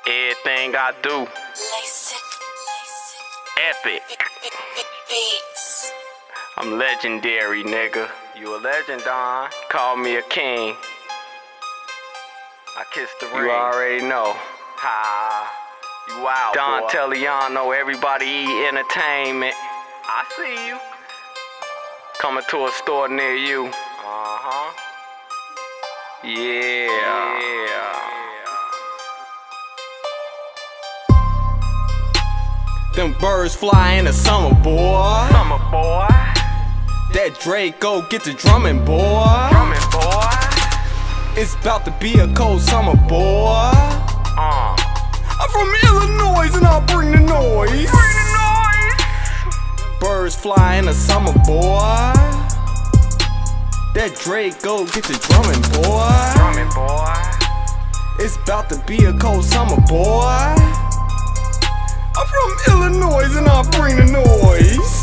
Everything I do, epic. I'm legendary, nigga. You a legend, Don. Call me a king. I kissed the ring. You already know. Ha. You out, Don, boy. Tellyano, everybody eat entertainment. I see you. Coming to a store near you. Yeah. Them birds fly in the summer, boy. Summer, boy. That Draco get the drumming, boy. Drumming, boy. It's about to be a cold summer, boy. I'm from Illinois and I'll bring the noise. Bring the noise. Birds fly in the summer, boy. That Draco get the drumming, boy. Drumming, boy. It's about to be a cold summer, boy. I'm from Illinois and I'll bring the noise.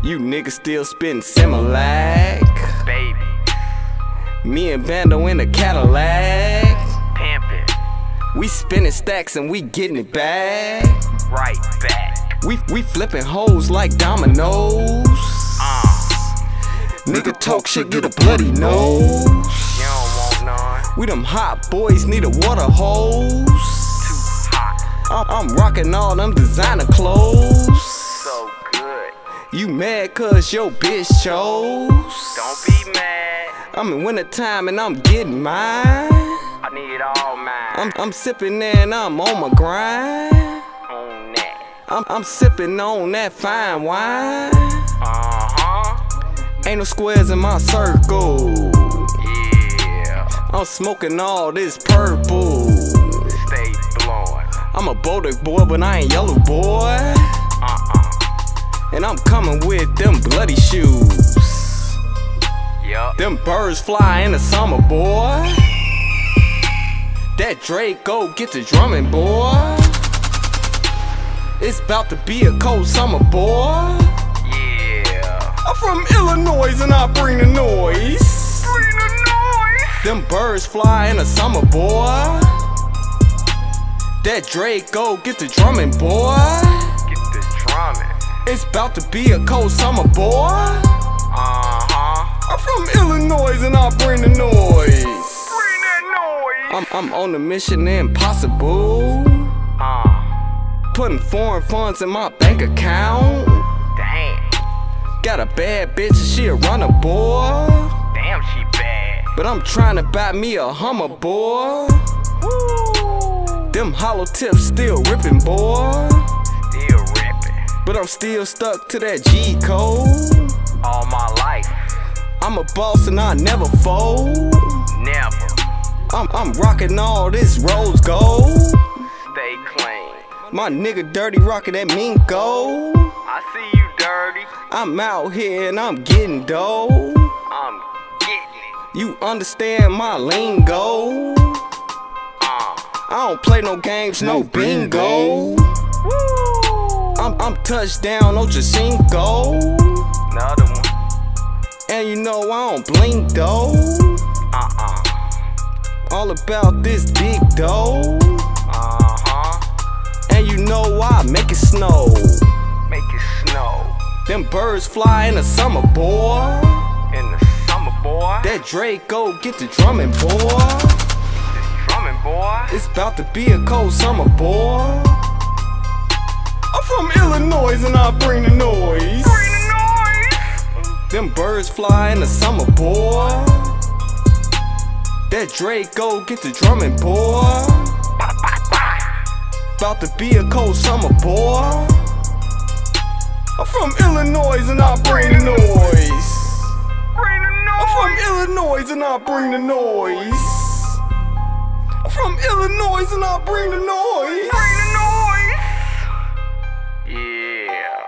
You niggas still spittin' Similac. Baby. Me and Bando in a Cadillac. Pimpin'. We spinning stacks and we getting it back. Right back. We flipping hoes like dominoes. Nigga talk shit, get a bloody nose. You don't want none. We them hot boys, need a water hose. Too hot. I'm rocking all them designer clothes. So good. You mad cause your bitch chose? Don't be mad. I'm in wintertime and I'm getting mine. I need all mine. I'm sipping and I'm on my grind. On that. I'm sipping on that fine wine. Ain't no squares in my circle. Yeah. I'm smoking all this purple. Stay blowing. I'm a Boulder boy, but I ain't yellow boy. And I'm coming with them bloody shoes. Yup. Them birds fly in the summer, boy. That Draco get the drumming, boy. It's about to be a cold summer, boy. I'm from Illinois and I bring the noise. Bring the noise. Them birds fly in the summer, boy. That Draco get the drumming, boy. Get the drumming. It's about to be a cold summer, boy. I'm from Illinois and I bring the noise. Bring that noise. I'm on a mission impossible. Putting foreign funds in my bank account. Damn. Got a bad bitch and she a runner, boy. Damn, she bad. But I'm trying to buy me a Hummer, boy. Woo. Them hollow tips still ripping, boy. Still ripping. But I'm still stuck to that G code. All my life. I'm a boss and I never fold. Never. I'm rocking all this rose gold. Stay clean. My nigga Dirty rockin' that mean gold. I see you, Dirty. I'm out here and I'm getting dough. I'm getting it. You understand my lingo? I don't play no games, no bingo. Woo. I'm touchdown, no Jacinco. Another one. And you know I don't blink though. All about this big dough. And you know I make it snow. Make it snow. Them birds fly in the summer, boy. In the summer, boy. That Draco get the drumming, boy. The drumming, boy. It's about to be a cold summer, boy. I'm from Illinois and I bring the noise. Bring the noise. Them birds fly in the summer, boy. That Draco get the drumming, boy. About to be a cold summer, boy. I'm from Illinois and I bring the noise. Bring the noise. I'm from Illinois and I bring the noise. I'm from Illinois and I bring the noise. Bring the noise. Yeah.